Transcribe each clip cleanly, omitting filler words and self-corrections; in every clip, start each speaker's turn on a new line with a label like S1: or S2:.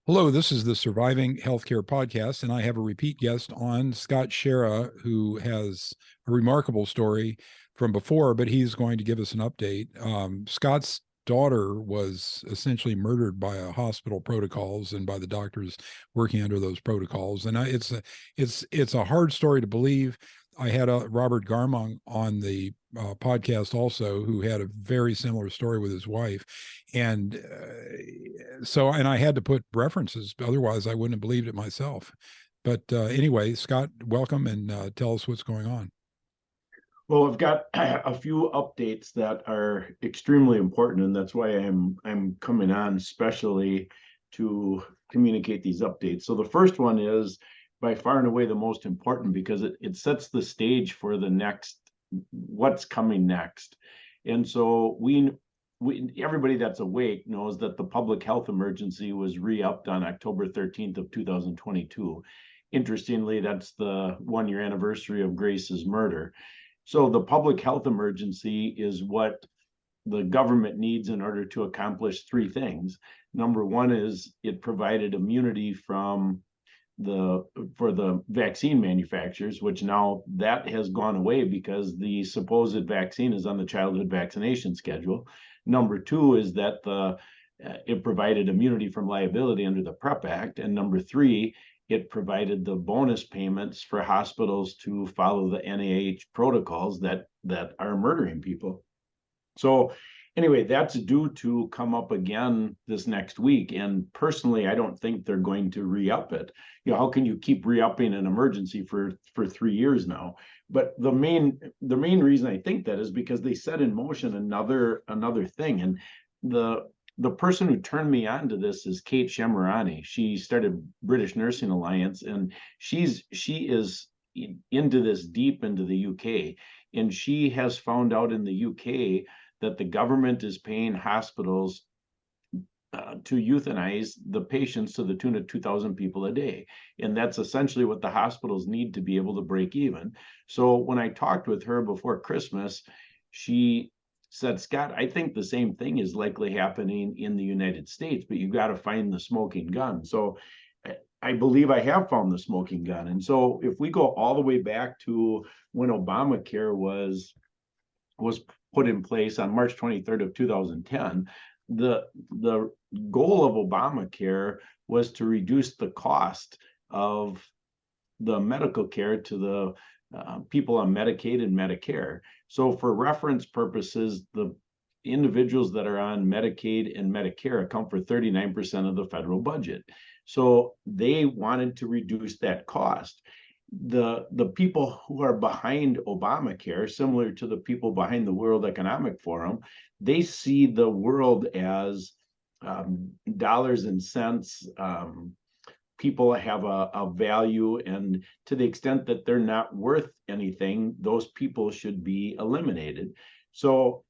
S1: Hello, this is the Surviving Healthcare Podcast, and I have a repeat guest on, Scott Schara, who has a remarkable story from before, but he's going to give us an update. Scott's daughter was essentially murdered by hospital protocols and by the doctors working under those protocols, and it's a hard story to believe. I had Robert Garmong on the podcast also, who had a very similar story with his wife, and and I had to put references, otherwise I wouldn't have believed it myself. But anyway, Scott, welcome, and tell us what's going on.
S2: Well, I've got a few updates that are extremely important, and that's why I'm coming on especially to communicate these updates. So the first one is by far and away the most important because it sets the stage for the next what's coming next. And so we everybody that's awake knows that the public health emergency was re-upped on October 13th of 2022. Interestingly, that's the 1 year anniversary of Grace's murder. So the public health emergency is what the government needs in order to accomplish three things. Number one is it provided immunity from for the vaccine manufacturers, which now that has gone away because the supposed vaccine is on the childhood vaccination schedule. Number two is that it provided immunity from liability under the PrEP Act. And number three, it provided the bonus payments for hospitals to follow the NIH protocols that are murdering people. So anyway, that's due to come up again this next week. And personally, I don't think they're going to re-up it. How can you keep re-upping an emergency for 3 years now? But the main reason I think that is because they set in motion another thing. And the person who turned me on to this is Kate Shemirani. She started British Nursing Alliance, and she is into this deep into the UK. And she has found out in the UK that the government is paying hospitals to euthanize the patients to the tune of 2,000 people a day. And that's essentially what the hospitals need to be able to break even. So when I talked with her before Christmas, she said, Scott, I think the same thing is likely happening in the United States, but you got to find the smoking gun. So I believe I have found the smoking gun. And so if we go all the way back to when Obamacare was put in place on March 23rd of 2010, the goal of Obamacare was to reduce the cost of the medical care to the people on Medicaid and Medicare. So for reference purposes, the individuals that are on Medicaid and Medicare account for 39% of the federal budget. So they wanted to reduce that cost. The people who are behind Obamacare, similar to the people behind the World Economic Forum, they see the world as dollars and cents. People have a value, and to the extent that they're not worth anything, those people should be eliminated. So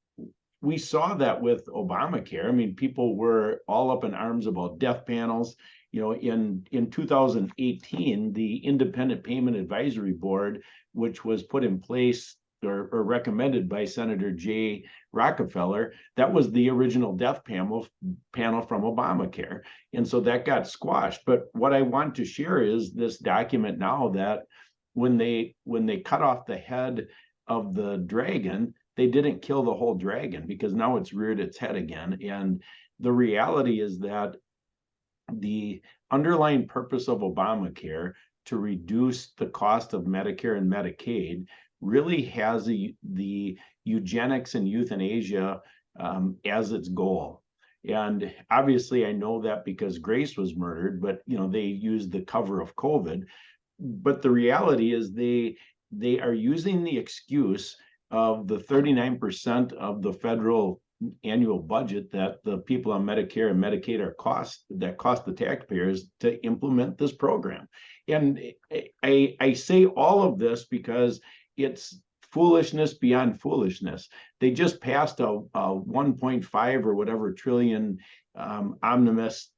S2: we saw that with Obamacare. I mean, people were all up in arms about death panels. In 2018, the Independent Payment Advisory Board, which was put in place or recommended by Senator Jay Rockefeller, that was the original death panel from Obamacare. And so that got squashed. But what I want to share is this document now that when they cut off the head of the dragon, they didn't kill the whole dragon because now it's reared its head again. And the reality is that the underlying purpose of Obamacare to reduce the cost of Medicare and Medicaid really has the eugenics and euthanasia as its goal. And obviously, I know that because Grace was murdered, but they used the cover of COVID. But the reality is they are using the excuse of the 39% of the federal annual budget that the people on Medicare and Medicaid cost the taxpayers to implement this program. And I say all of this because it's foolishness beyond foolishness. They just passed a 1.5 or whatever trillion omnibus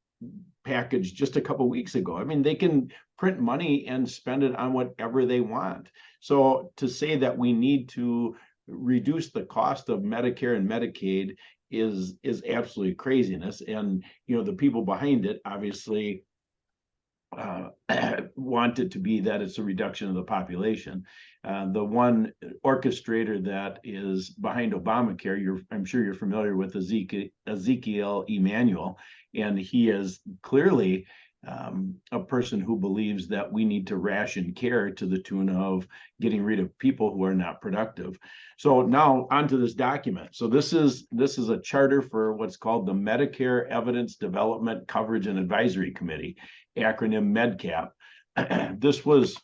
S2: package just a couple of weeks ago. I mean, they can print money and spend it on whatever they want. So to say that we need to reduce the cost of Medicare and Medicaid is absolutely craziness. And the people behind it obviously want it to be that it's a reduction of the population. The one orchestrator that is behind Obamacare, I'm sure you're familiar with Ezekiel Emanuel, and he is clearly a person who believes that we need to ration care to the tune of getting rid of people who are not productive. So now onto this document. So this is a charter for what's called the Medicare Evidence Development Coverage and Advisory Committee, acronym MedCap. This was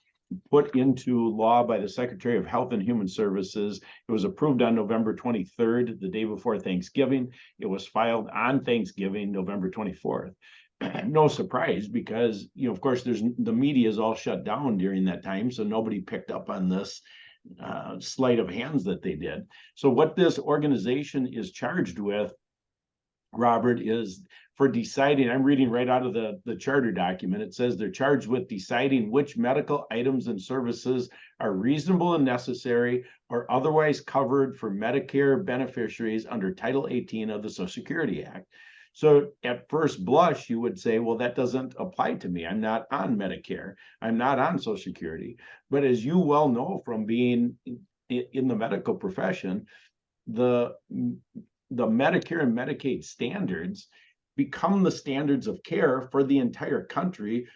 S2: put into law by the Secretary of Health and Human Services. It was approved on November 23rd, the day before Thanksgiving. It was filed on Thanksgiving, November 24th. No surprise, because of course the media is all shut down during that time, so nobody picked up on this sleight of hands that they did. So what this organization is charged with, Robert, is for deciding, I'm reading right out of the charter document, it says they're charged with deciding which medical items and services are reasonable and necessary or otherwise covered for Medicare beneficiaries under Title 18 of the Social Security Act. So at first blush, you would say, well, that doesn't apply to me. I'm not on Medicare. I'm not on Social Security. But as you well know from being in the medical profession, the Medicare and Medicaid standards become the standards of care for the entire country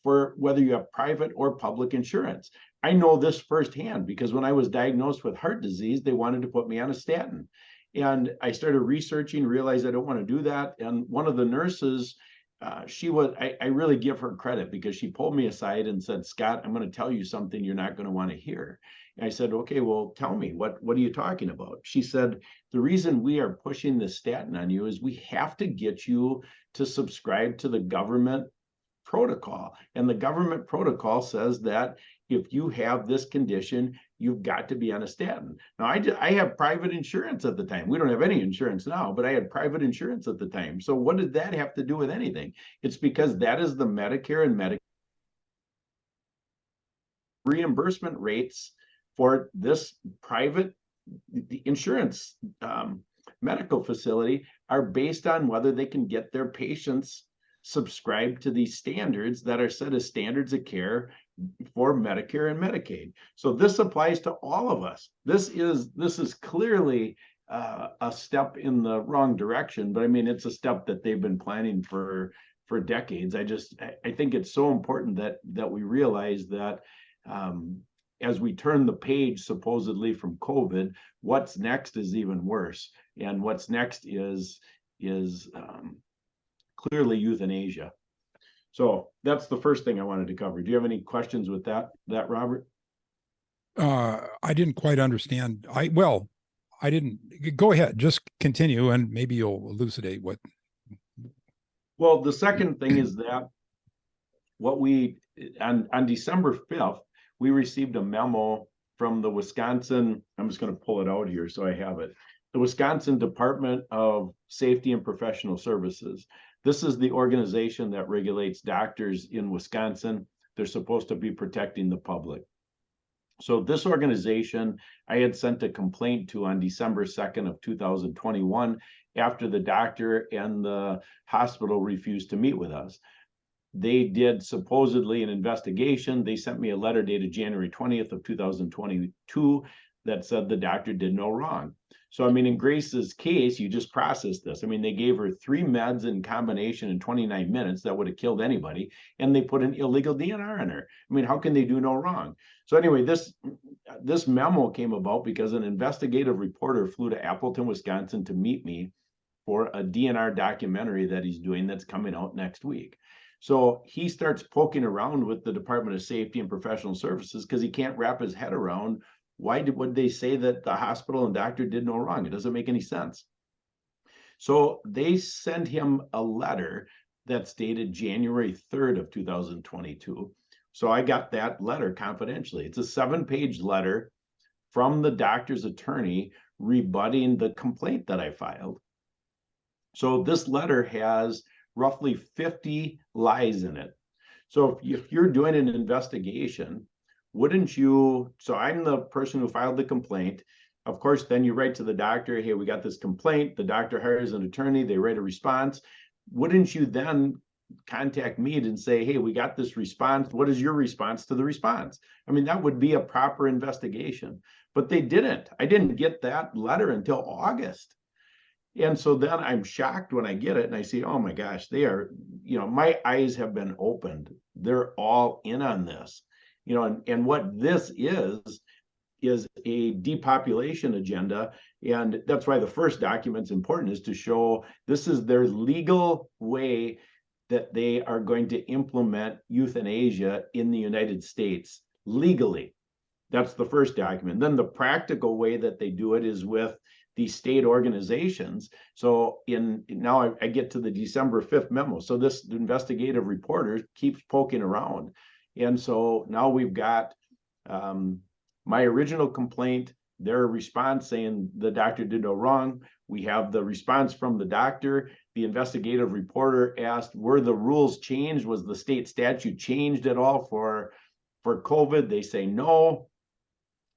S2: for whether you have private or public insurance. I know this firsthand because when I was diagnosed with heart disease, they wanted to put me on a statin. And I started researching, realized I don't want to do that. And one of the nurses, I really give her credit because she pulled me aside and said, Scott, I'm going to tell you something you're not going to want to hear. And I said, okay, well, tell me, what are you talking about? She said, the reason we are pushing this statin on you is we have to get you to subscribe to the government protocol. And the government protocol says that if you have this condition, you've got to be on a statin. Now, I have private insurance at the time. We don't have any insurance now, but I had private insurance at the time. So what did that have to do with anything? It's because that is the Medicare and Medicaid reimbursement rates for this private insurance medical facility are based on whether they can get their patients subscribed to these standards that are set as standards of care for Medicare and Medicaid. So this applies to all of us. This is clearly a step in the wrong direction, but I mean, it's a step that they've been planning for decades. I think it's so important that we realize that as we turn the page supposedly from COVID, what's next is even worse. And what's next is clearly euthanasia. So that's the first thing I wanted to cover. Do you have any questions with that, Robert?
S1: I didn't quite understand. I didn't. Go ahead, just continue, and maybe you'll elucidate what.
S2: Well, the second thing is that what we on December 5th, we received a memo from the Wisconsin, I'm just going to pull it out here so I have it, the Wisconsin Department of Safety and Professional Services. This is the organization that regulates doctors in Wisconsin. They're supposed to be protecting the public. So this organization, I had sent a complaint to on December 2nd of 2021 after the doctor and the hospital refused to meet with us. They did supposedly an investigation. They sent me a letter dated January 20th of 2022 that said the doctor did no wrong. So, I mean, in Grace's case, you just process this. I mean, they gave her 3 meds in combination in 29 minutes that would have killed anybody, and they put an illegal DNR on her. I mean, how can they do no wrong? So anyway, this memo came about because an investigative reporter flew to Appleton, Wisconsin to meet me for a DNR documentary that he's doing that's coming out next week. So he starts poking around with the Department of Safety and Professional Services because he can't wrap his head around would they say that the hospital and doctor did no wrong? It doesn't make any sense. So they send him a letter that's dated January 3rd of 2022. So I got that letter confidentially. It's a 7-page letter from the doctor's attorney rebutting the complaint that I filed. So this letter has roughly 50 lies in it. So if you're doing an investigation, wouldn't you, so I'm the person who filed the complaint. Of course, then you write to the doctor, hey, we got this complaint. The doctor hires an attorney, they write a response. Wouldn't you then contact me and say, hey, we got this response. What is your response to the response? I mean, that would be a proper investigation, but they didn't. I didn't get that letter until August. And so then I'm shocked when I get it and I see, oh my gosh, they are, my eyes have been opened. They're all in on this, and what this is a depopulation agenda. And that's why the first document's important, is to show this is their legal way that they are going to implement euthanasia in the United States legally. That's the first document. Then the practical way that they do it is with the state organizations. So now I get to the December 5th memo. So this investigative reporter keeps poking around. And so now we've got my original complaint, their response saying the doctor did no wrong. We have the response from the doctor. The investigative reporter asked, were the rules changed? Was the state statute changed at all for COVID? They say no.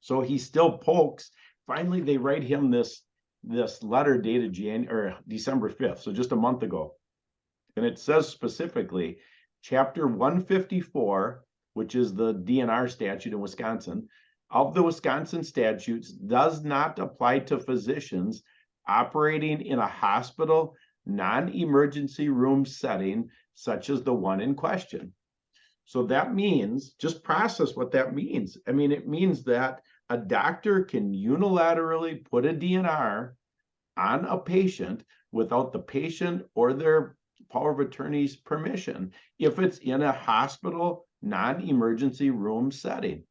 S2: So he still pokes. Finally, they write him this letter dated December 5th, so just a month ago. And it says specifically, Chapter 154, which is the DNR statute in Wisconsin, of the Wisconsin statutes does not apply to physicians operating in a hospital, non-emergency room setting, such as the one in question. So that means, just process what that means. I mean, it means that a doctor can unilaterally put a DNR on a patient without the patient or their power of attorney's permission if it's in a hospital, non-emergency room setting.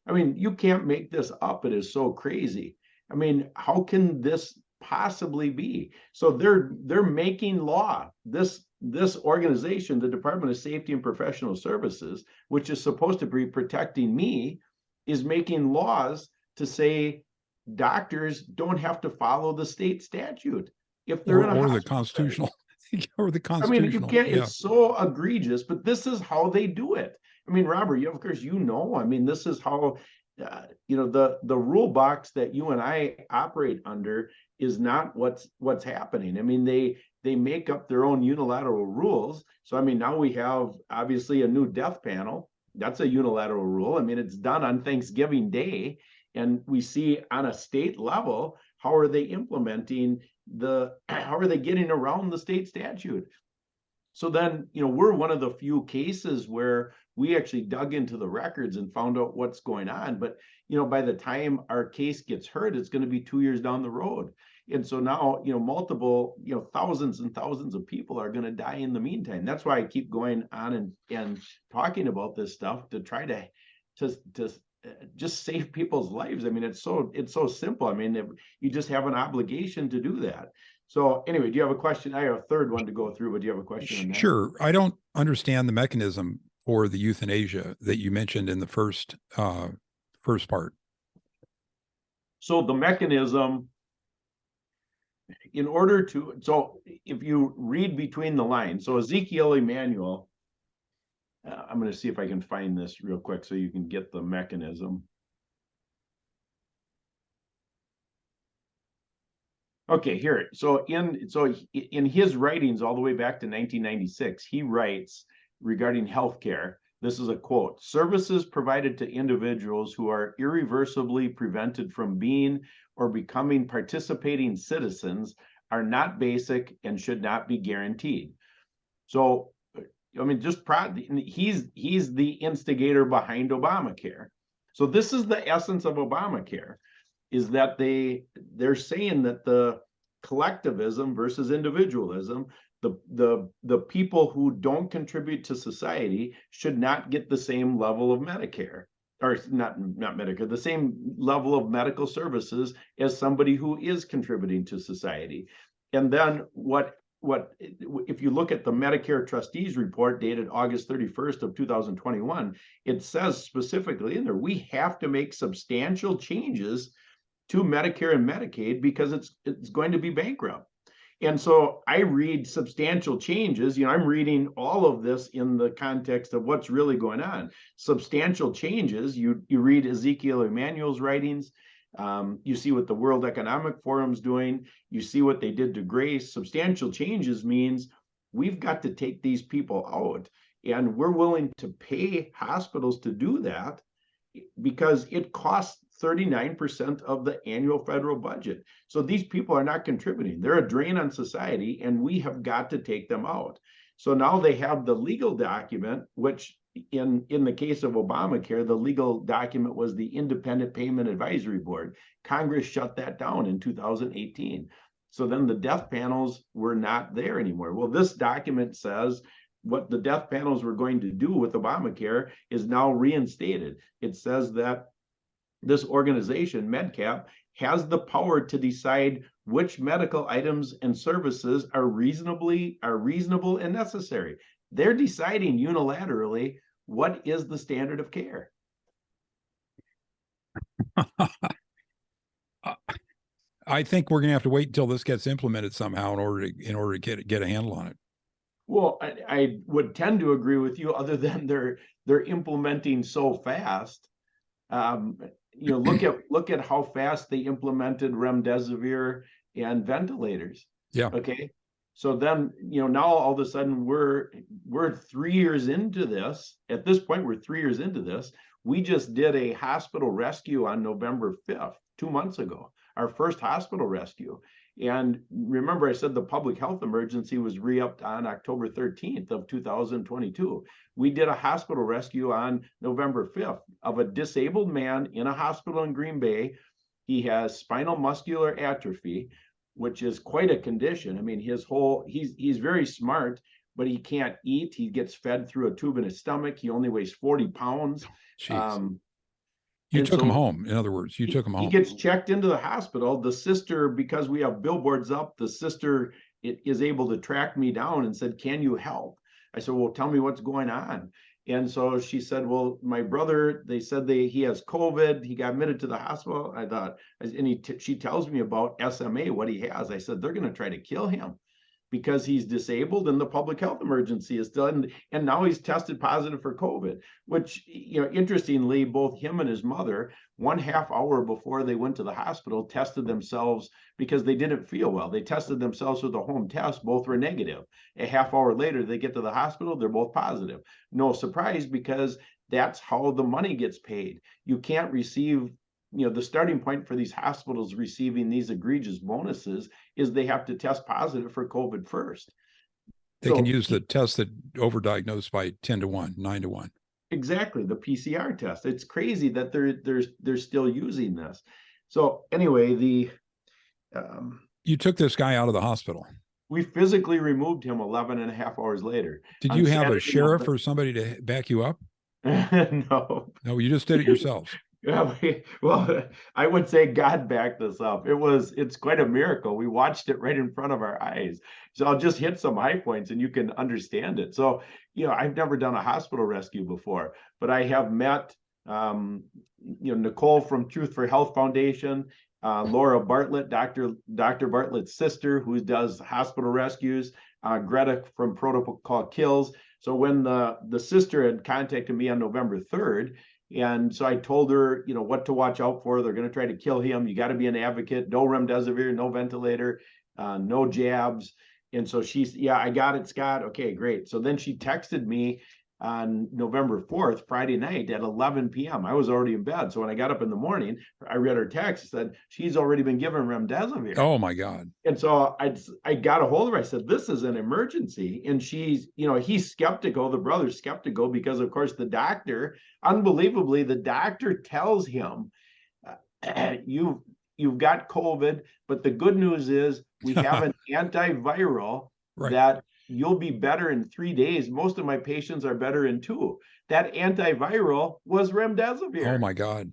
S2: I mean, you can't make this up. It is so crazy. I mean, how can this possibly be? So they're making law. This organization, the Department of Safety and Professional Services, which is supposed to be protecting me, is making laws to say doctors don't have to follow the state statute if they're in a
S1: or
S2: hospital
S1: the constitutional or the
S2: I
S1: constitutional.
S2: mean, you can't,
S1: yeah.
S2: it's so egregious, but this is how they do it. I mean, Robert, of course, I mean, this is how, the rule box that you and I operate under is not what's happening. I mean, they make up their own unilateral rules. So, I mean, now we have obviously a new death panel. That's a unilateral rule. I mean, it's done on Thanksgiving Day. And we see on a state level, how are they implementing how are they getting around the state statute? So then, we're one of the few cases where we actually dug into the records and found out what's going on. But, by the time our case gets heard, it's going to be 2 years down the road. And so now, multiple, thousands and thousands of people are going to die in the meantime. That's why I keep going on and talking about this stuff to try to just save people's lives. I mean, it's so simple. I mean, you just have an obligation to do that. So anyway, do you have a question? I have a third one to go through, but do you have a question on that?
S1: Sure. I don't understand the mechanism for the euthanasia that you mentioned in the first part.
S2: So the mechanism, so if you read between the lines, so Ezekiel Emanuel, I'm going to see if I can find this real quick so you can get the mechanism. Okay, here. So in his writings all the way back to 1996, he writes regarding healthcare. This is a quote: "Services provided to individuals who are irreversibly prevented from being or becoming participating citizens are not basic and should not be guaranteed." So, I mean, he's the instigator behind Obamacare. So this is the essence of Obamacare, is that they're saying that the collectivism versus individualism, the people who don't contribute to society should not get the same level of Medicare, or not Medicare, the same level of medical services as somebody who is contributing to society. And then if you look at the Medicare trustees report dated August 31st of 2021, it says specifically in there, we have to make substantial changes to Medicare and Medicaid because it's going to be bankrupt. And so I read substantial changes. I'm reading all of this in the context of what's really going on. Substantial changes. You read Ezekiel Emanuel's writings. You see what the World Economic Forum's doing. You see what they did to Grace. Substantial changes means we've got to take these people out. And we're willing to pay hospitals to do that because it costs 39% of the annual federal budget. So these people are not contributing. They're a drain on society, and we have got to take them out. So now they have the legal document, which in the case of Obamacare, the legal document was the Independent Payment Advisory Board. Congress shut that down in 2018. So then the death panels were not there anymore. Well, this document says what the death panels were going to do with Obamacare is now reinstated. It says that this organization, MedCap, has the power to decide which medical items and services are reasonable and necessary. They're deciding unilaterally what is the standard of care.
S1: I think we're going to have to wait until this gets implemented somehow in order to get a handle on it.
S2: Well, I would tend to agree with you, other than they're implementing so fast. Look at how fast they implemented remdesivir and ventilators.
S1: Yeah.
S2: Okay. So then, now all of a sudden we're 3 years into this. At this point, we're 3 years into this. We just did a hospital rescue on November 5th, 2 months ago, our first hospital rescue. And remember, I said the public health emergency was re-upped on October 13th of 2022. We did a hospital rescue on November 5th of a disabled man in a hospital in Green Bay. He has spinal muscular atrophy, which is quite a condition. I mean, he's very smart, but he can't eat. He gets fed through a tube in his stomach. He only weighs 40 pounds.
S1: Jeez. You took him home. In other words, you took him home.
S2: He gets checked into the hospital. The sister, because we have billboards up, the sister is able to track me down and said, "Can you help?" I said, "Well, tell me what's going on." And so she said, "Well, my brother, they said he has COVID. He got admitted to the hospital." I thought, and she tells me about SMA, what he has. I said, "They're going to try to kill him because he's disabled and the public health emergency is still, and now he's tested positive for COVID," which, interestingly, both him and his mother, 1/2 hour before they went to the hospital, tested themselves because they didn't feel well. They tested themselves with a home test. Both were negative. A half hour later, they get to the hospital. They're both positive. No surprise, because that's how the money gets paid. You can't receive, the starting point for these hospitals receiving these egregious bonuses is they have to test positive for COVID first.
S1: They can use the test that overdiagnosed by 10 to 1, 9 to 1.
S2: Exactly, the PCR test. It's crazy that they're still using this. So anyway,
S1: you took this guy out of the hospital.
S2: We physically removed him 11.5 hours later.
S1: Did you have a sheriff or somebody to back you up?
S2: No,
S1: you just did it yourselves.
S2: Yeah, well, I would say God backed us up. It's quite a miracle. We watched it right in front of our eyes. So I'll just hit some high points and you can understand it. So, I've never done a hospital rescue before, but I have met, Nicole from Truth for Health Foundation, Laura Bartlett, Dr. Bartlett's sister, who does hospital rescues, Greta from Protocol Kills. So when the sister had contacted me on November 3rd, and so I told her, what to watch out for. They're going to try to kill him. You got to be an advocate. No remdesivir, no ventilator, no jabs. And so she's, "Yeah, I got it, Scott." Okay, great. So then she texted me on November 4th, Friday night at 11 p.m. I was already in bed. So when I got up in the morning, I read her text, said she's already been given remdesivir.
S1: Oh my God.
S2: And so I got a hold of her. I said, "This is an emergency." And she's, he's skeptical. The brother's skeptical because, of course, the doctor, unbelievably, the doctor tells him, you've got COVID, but the good news is we have an antiviral
S1: right.
S2: that you'll be better in 3 days. Most of my patients are better in 2. That antiviral was remdesivir.
S1: Oh my God.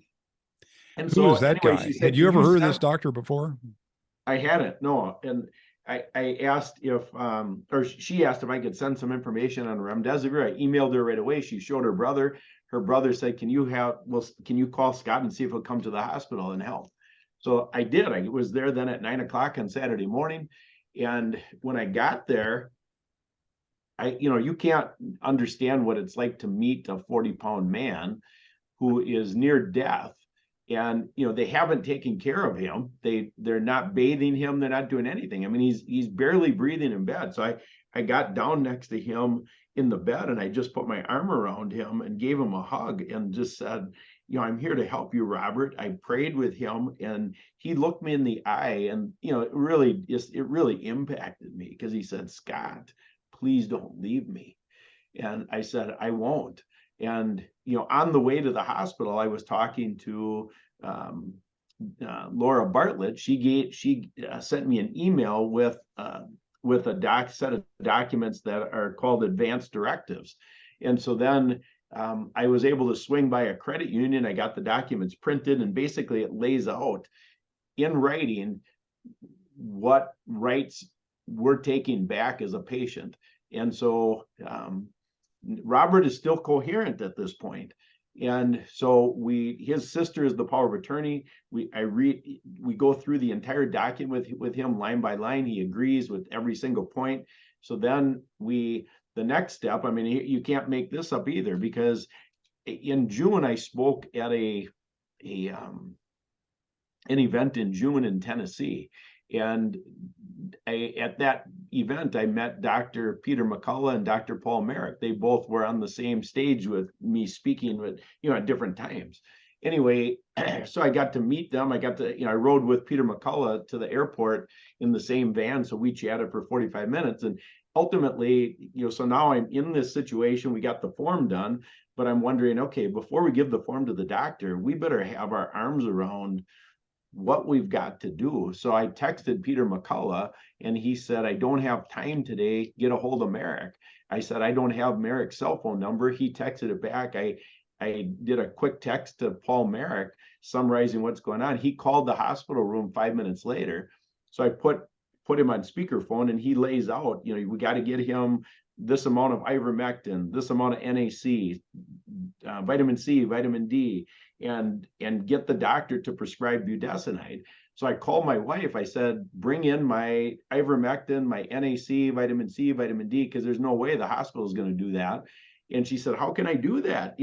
S2: And
S1: Who is that guy? Had you ever heard of this doctor before?
S2: I hadn't, no. And I asked or she asked if I could send some information on remdesivir. I emailed her right away. She showed her brother. Her brother said, can you call Scott and see if he'll come to the hospital and help? So I did. I was there then at 9 o'clock on Saturday morning. And when I got there, you can't understand what it's like to meet a 40-pound man who is near death. And they haven't taken care of him. They're not bathing him. They're not doing anything. I mean, he's barely breathing in bed. So I got down next to him in the bed, and I just put my arm around him and gave him a hug and just said, I'm here to help you, Robert. I prayed with him, and he looked me in the eye, and it really impacted me, because he said, Scott, please don't leave me. And I said, I won't. And, on the way to the hospital, I was talking to Laura Bartlett. She sent me an email with a set of documents that are called advanced directives. And so then I was able to swing by a credit union. I got the documents printed, and basically it lays out in writing what rights we're taking back as a patient. And so Robert is still coherent at this point. And so his sister is the power of attorney. We go through the entire document with him line by line. He agrees with every single point. So then the next step, I mean, you can't make this up either, because in June I spoke at an event in June in Tennessee. And at that event, I met Dr. Peter McCullough and Dr. Paul Merrick. They both were on the same stage with me, speaking with, at different times. Anyway, so I got to meet them. I rode with Peter McCullough to the airport in the same van. So we chatted for 45 minutes. And ultimately, so now I'm in this situation. We got the form done, but I'm wondering, okay, before we give the form to the doctor, we better have our arms around what we've got to do. So I texted Peter McCullough, and he said, I don't have time today. Get a hold of Merrick. I said, I don't have Merrick's cell phone number. He texted it back. I did a quick text to Paul Merrick summarizing what's going on. He called the hospital room 5 minutes later. So I put him on speakerphone, and he lays out, we got to get him this amount of ivermectin, this amount of NAC, vitamin C, vitamin D, and get the doctor to prescribe budesonide. So I called my wife. I said, bring in my ivermectin, my NAC, vitamin C, vitamin D, because there's no way the hospital is going to do that. And she said, how can I do that?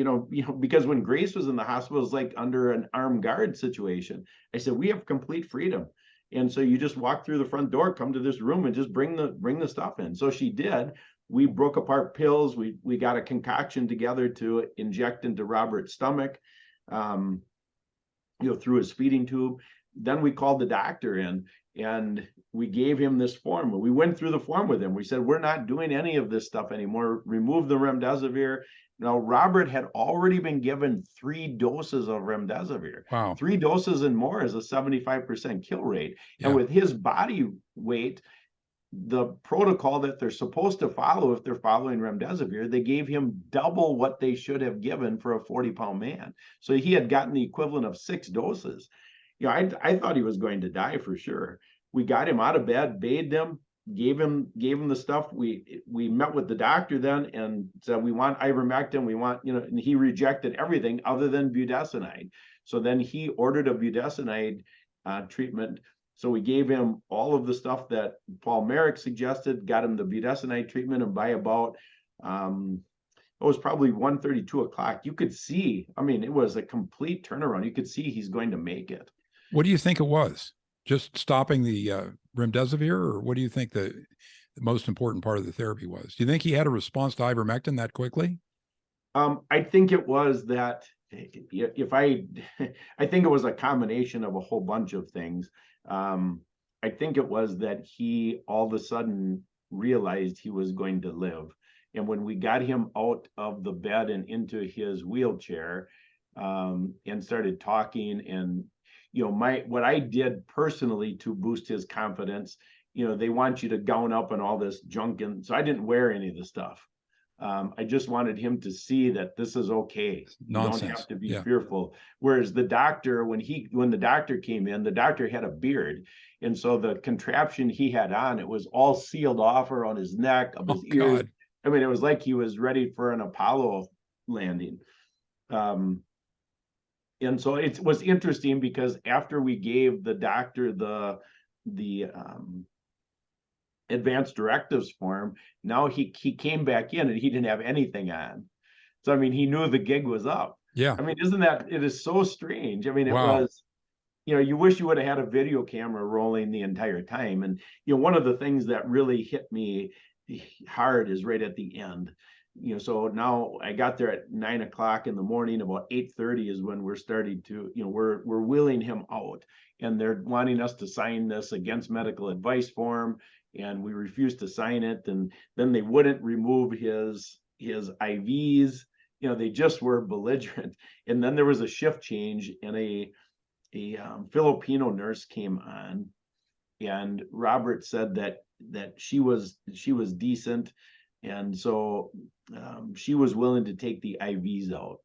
S2: Because when Grace was in the hospital, it was like under an armed guard situation. I said, we have complete freedom. And so you just walk through the front door, come to this room, and just bring the stuff in. So she did. We broke apart pills. We got a concoction together to inject into Robert's stomach, through his feeding tube. Then we called the doctor in, and we gave him this form. We went through the form with him. We said, we're not doing any of this stuff anymore. Remove the remdesivir. Now, Robert had already been given 3 doses of remdesivir.
S1: Wow.
S2: 3 doses and more is a 75% kill rate.
S1: Yeah.
S2: And with his body weight, the protocol that they're supposed to follow, if they're following remdesivir, they gave him double what they should have given for a 40-pound man. So he had gotten the equivalent of 6 doses. I thought he was going to die for sure. We got him out of bed, bathed him, gave him the stuff. We met with the doctor then and said, we want ivermectin, we want, and he rejected everything other than budesonide. So then he ordered a budesonide treatment. So we gave him all of the stuff that Paul Merrick suggested, got him the budesonide treatment, and by about it was probably 1:30, 2 o'clock, you could see, I mean, it was a complete turnaround. You could see he's going to make it.
S1: What do you think it was? Just stopping the remdesivir, or what do you think the most important part of the therapy was? Do you think he had a response to ivermectin that quickly?
S2: I think it was that I think it was a combination of a whole bunch of things. I think it was that he all of a sudden realized he was going to live. And when we got him out of the bed and into his wheelchair, and started talking, and what I did personally to boost his confidence, they want you to gown up and all this junk, and so I didn't wear any of the stuff. I just wanted him to see that this is okay.
S1: Nonsense.
S2: You don't have to be fearful. Whereas the doctor, when the doctor came in, the doctor had a beard. And so the contraption he had on, it was all sealed off around his neck, of his ears. God. I mean, it was like he was ready for an Apollo landing. And so it was interesting, because after we gave the doctor the advanced directives form, now he came back in and he didn't have anything on. So I mean, he knew the gig was up.
S1: Yeah.
S2: I mean, isn't that, it is so strange. I mean, it
S1: Wow.
S2: was, you wish you would have had a video camera rolling the entire time. And, one of the things that really hit me hard is right at the end. So now I got there at 9 o'clock in the morning. About 8:30 is when we're starting to, we're wheeling him out, and they're wanting us to sign this against medical advice form, and we refused to sign it. And then they wouldn't remove his IVs. They just were belligerent. And then there was a shift change, and a Filipino nurse came on, and Robert said that she was decent, and so she was willing to take the IVs out.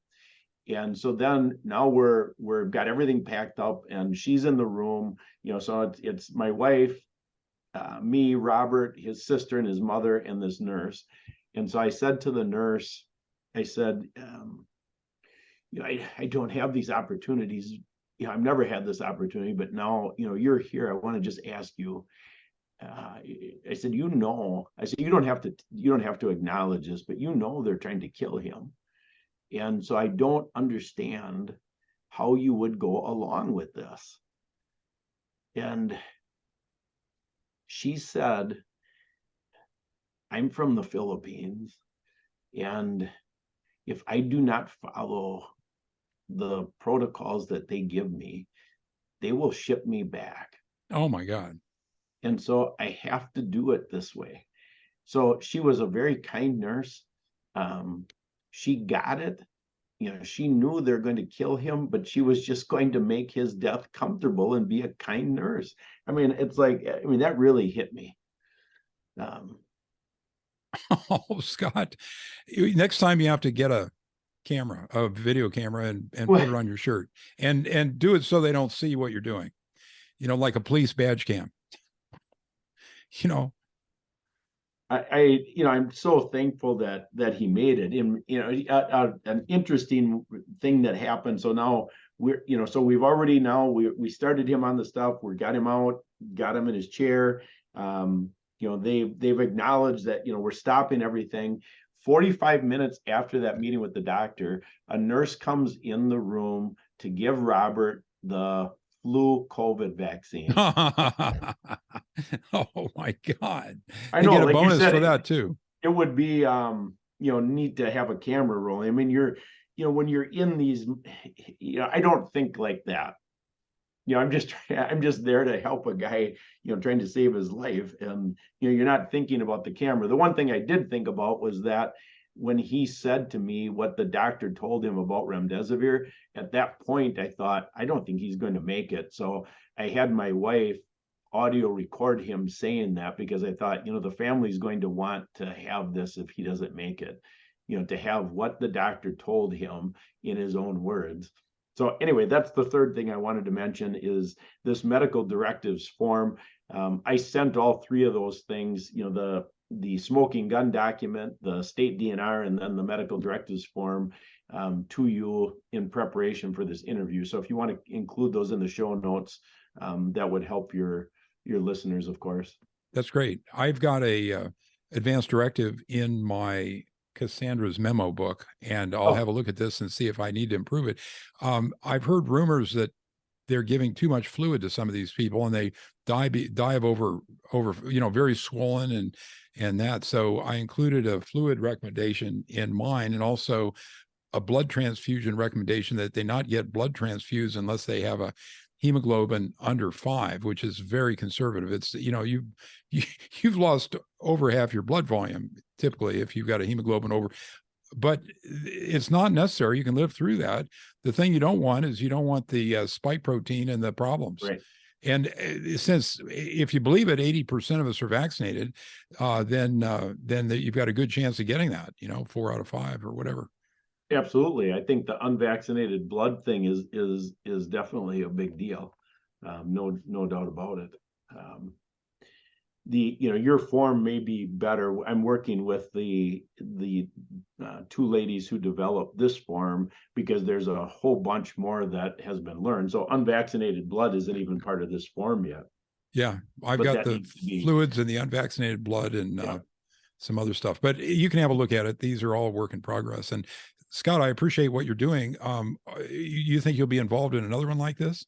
S2: And so then now we're got everything packed up, and she's in the room. So it's my wife, me, Robert, his sister, and his mother, and this nurse. And so I said to the nurse, I said, I don't have these opportunities. I've never had this opportunity, but now, you're here. I want to just ask you. I said, I said, you don't have to acknowledge this, but they're trying to kill him. And so I don't understand how you would go along with this. And she said, I'm from the Philippines, and if I do not follow the protocols that they give me, they will ship me back.
S1: Oh my God.
S2: And so I have to do it this way. So she was a very kind nurse. She got it. She knew they're going to kill him, but she was just going to make his death comfortable and be a kind nurse. I mean, that really hit me.
S1: Oh, Scott, next time you have to get a video camera, and put it on your shirt, and do it so they don't see what you're doing, like a police badge cam.
S2: I'm so thankful that he made it. And an interesting thing that happened. So now so we've already we started him on the stuff. We got him out, got him in his chair. They've acknowledged that we're stopping everything. 45 minutes after that meeting with the doctor, a nurse comes in the room to give Robert the flu COVID vaccine.
S1: Oh my God.
S2: I
S1: They
S2: know,
S1: get a
S2: like you
S1: bonus
S2: said,
S1: for that too.
S2: it would be neat to have a camera rolling. I mean, when you're in these, I don't think like that. I'm just there to help a guy, trying to save his life. And you're not thinking about the camera. The one thing I did think about was that when he said to me what the doctor told him about remdesivir, at that point I thought, I don't think he's going to make it. So I had my wife audio record him saying that, because I thought, the family's going to want to have this if he doesn't make it, to have what the doctor told him in his own words. So anyway, that's the third thing I wanted to mention, is this medical directives form. I sent all three of those things, the smoking gun document, the state DNR, and then the medical directives form, to you in preparation for this interview. So if you want to include those in the show notes, that would help your listeners, of course.
S1: That's great. I've got a advanced directive in my Cassandra's memo book, and I'll have a look at this and see if I need to improve it. I've heard rumors that they're giving too much fluid to some of these people, and they die of over very swollen and that. So I included a fluid recommendation in mine, and also a blood transfusion recommendation that they not get blood transfused unless they have a hemoglobin under 5, which is very conservative. It's you've lost over half your blood volume typically if you've got a hemoglobin over, but it's not necessary. You can live through that. The thing you don't want is you don't want the spike protein and the problems.
S2: Right.
S1: And since, if you believe it, 80% of us are vaccinated, then you've got a good chance of getting that. 4 out of 5 or whatever.
S2: Absolutely. I think the unvaccinated blood thing is definitely a big deal. No doubt about it. Your form may be better. I'm working with the two ladies who developed this form, because there's a whole bunch more that has been learned. So unvaccinated blood isn't even part of this form yet.
S1: Yeah, I've got the fluids and the unvaccinated blood and some other stuff, but you can have a look at it. These are all work in progress. And Scott, I appreciate what you're doing. You think you'll be involved in another one like this?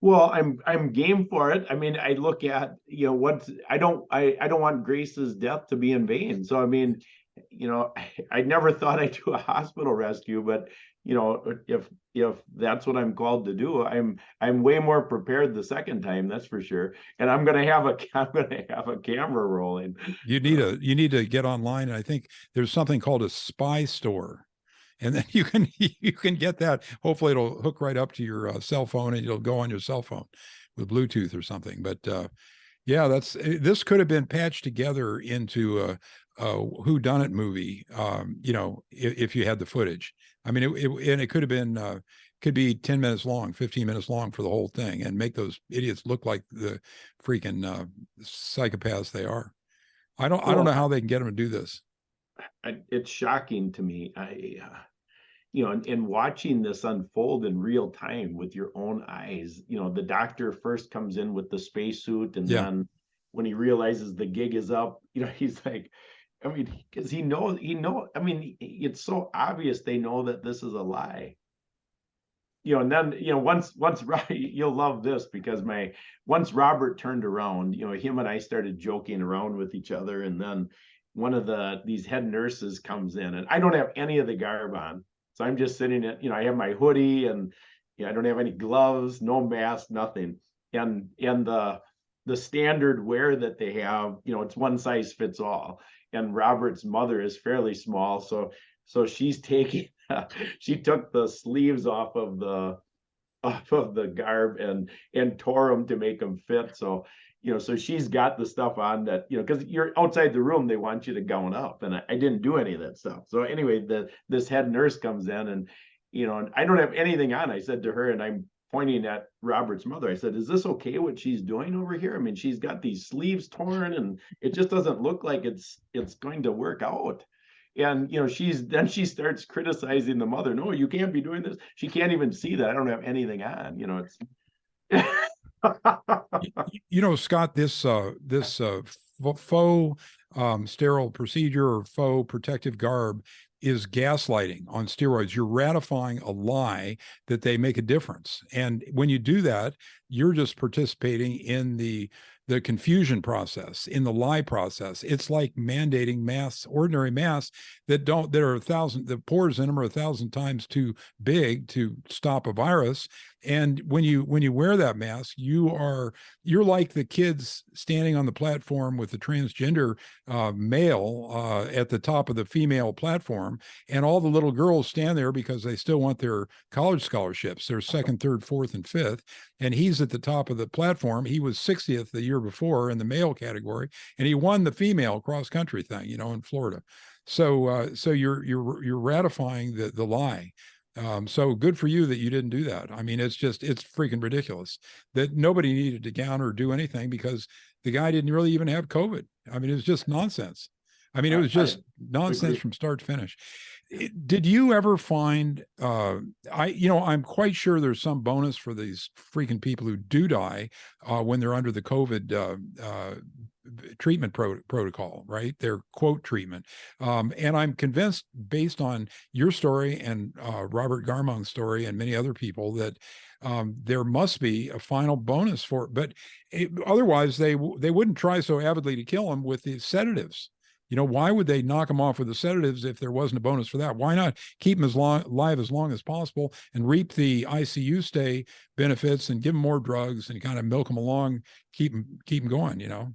S2: Well, I'm game for it. I mean, I look at, what I don't want Grace's death to be in vain. So I mean, I never thought I'd do a hospital rescue, but if that's what I'm called to do, I'm way more prepared the second time, that's for sure. And I'm gonna have a camera rolling.
S1: You need to get online, and I think there's something called a spy store, and then you can get that. Hopefully, it'll hook right up to your cell phone, and it'll go on your cell phone with Bluetooth or something. But yeah, this could have been patched together into a who done it movie. If you had the footage. I mean, and it could have been could be 10 minutes long, 15 minutes long for the whole thing, and make those idiots look like the freaking psychopaths they are. I don't know
S2: Well,
S1: how they can get them to do this.
S2: it's shocking to me. And watching this unfold in real time with your own eyes, the doctor first comes in with the spacesuit, and
S1: Yeah.
S2: then when he realizes the gig is up, he's like, I mean, because I mean, it's so obvious they know that this is a lie. And then, once you'll love this, because once Robert turned around, him and I started joking around with each other, and then one of these head nurses comes in, and I don't have any of the garb on, so I'm just sitting at, I have my hoodie, and I don't have any gloves, no mask, nothing, and the standard wear that they have, it's one size fits all, and Robert's mother is fairly small, so she's taking she took the sleeves off of the garb and tore them to make them fit. So so she's got the stuff on that, because you're outside the room, they want you to gown up, and I didn't do any of that stuff. So anyway, this head nurse comes in, and and I don't have anything on. I said to her, and I'm pointing at Robert's mother, I said, is this okay what she's doing over here? I mean, she's got these sleeves torn, and it just doesn't look like it's going to work out. And she starts criticizing the mother. No, you can't be doing this. She can't even see that I don't have anything on. It's
S1: Scott, this faux sterile procedure or faux protective garb is gaslighting on steroids. You're ratifying a lie that they make a difference, and when you do that, you're just participating in the confusion process, in the lie process. It's like mandating masks, ordinary masks that are the pores in them are 1,000 times too big to stop a virus. And when you wear that mask, you're like the kids standing on the platform with the transgender male at the top of the female platform, and all the little girls stand there because they still want their college scholarships, their second, third, fourth, and fifth. And he's at the top of the platform. He was 60th the year before in the male category, and he won the female cross country thing, in Florida. So you're ratifying the lie. So good for you that you didn't do that. I mean, it's freaking ridiculous that nobody needed to gown or do anything because the guy didn't really even have COVID. I mean, it was just nonsense. I mean, it was
S2: I
S1: just nonsense
S2: agree.
S1: from start to finish. Did you ever find I'm quite sure there's some bonus for these freaking people who do die when they're under the COVID treatment protocol, right? Their quote treatment. And I'm convinced, based on your story and Robert Garmong's story and many other people, that there must be a final bonus for it. But otherwise, they wouldn't try so avidly to kill him with the sedatives. Why would they knock him off with the sedatives if there wasn't a bonus for that? Why not keep him alive as long as possible and reap the ICU stay benefits and give him more drugs and kind of milk him along, keep him going,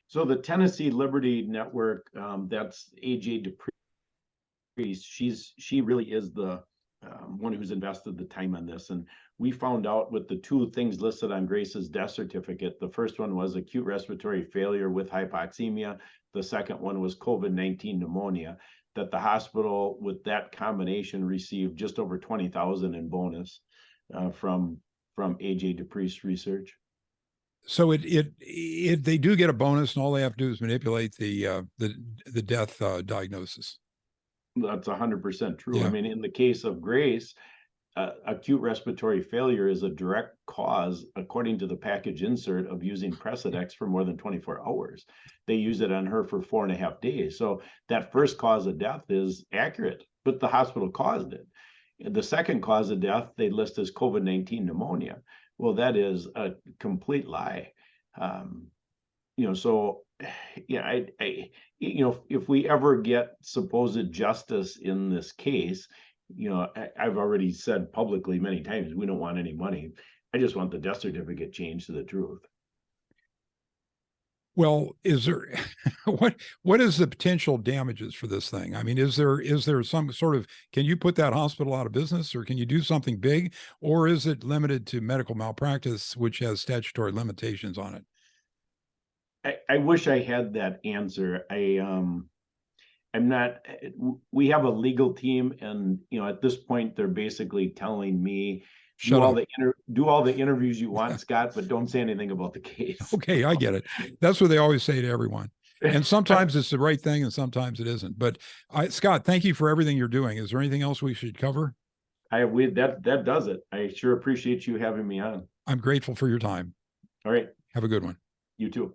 S2: So the Tennessee Liberty Network, that's AJ Dupree. She really is the one who's invested the time on this. And we found out with the two things listed on Grace's death certificate. The first one was acute respiratory failure with hypoxemia. The second one was COVID-19 pneumonia. That the hospital with that combination received just over 20,000 in bonus from AJ Dupree's research.
S1: So they do get a bonus, and all they have to do is manipulate the death diagnosis.
S2: That's 100% true. I
S1: Yeah.
S2: mean, in the case of Grace, acute respiratory failure is a direct cause, according to the package insert, of using Precedex for more than 24 hours. They use it on her for 4.5 days. So that first cause of death is accurate. but the hospital caused it. The second cause of death they list as COVID-19 pneumonia. Well, that is a complete lie. So yeah, if we ever get supposed justice in this case, I've already said publicly many times, we don't want any money. I just want the death certificate changed to the truth.
S1: Well, is there what is the potential damages for this thing? I mean, is there some sort of, can you put that hospital out of business, or can you do something big, or is it limited to medical malpractice, which has statutory limitations on it?
S2: I wish I had that answer. I'm not, we have a legal team, and at this point they're basically telling me
S1: Shut up.
S2: Do all the interviews you want, Scott, but don't say anything about the case.
S1: Okay, I get it. That's what they always say to everyone. And sometimes it's the right thing and sometimes it isn't. But Scott, thank you for everything you're doing. Is there anything else we should cover?
S2: That does it. I sure appreciate you having me on.
S1: I'm grateful for your time.
S2: All right.
S1: Have a good one.
S2: You too.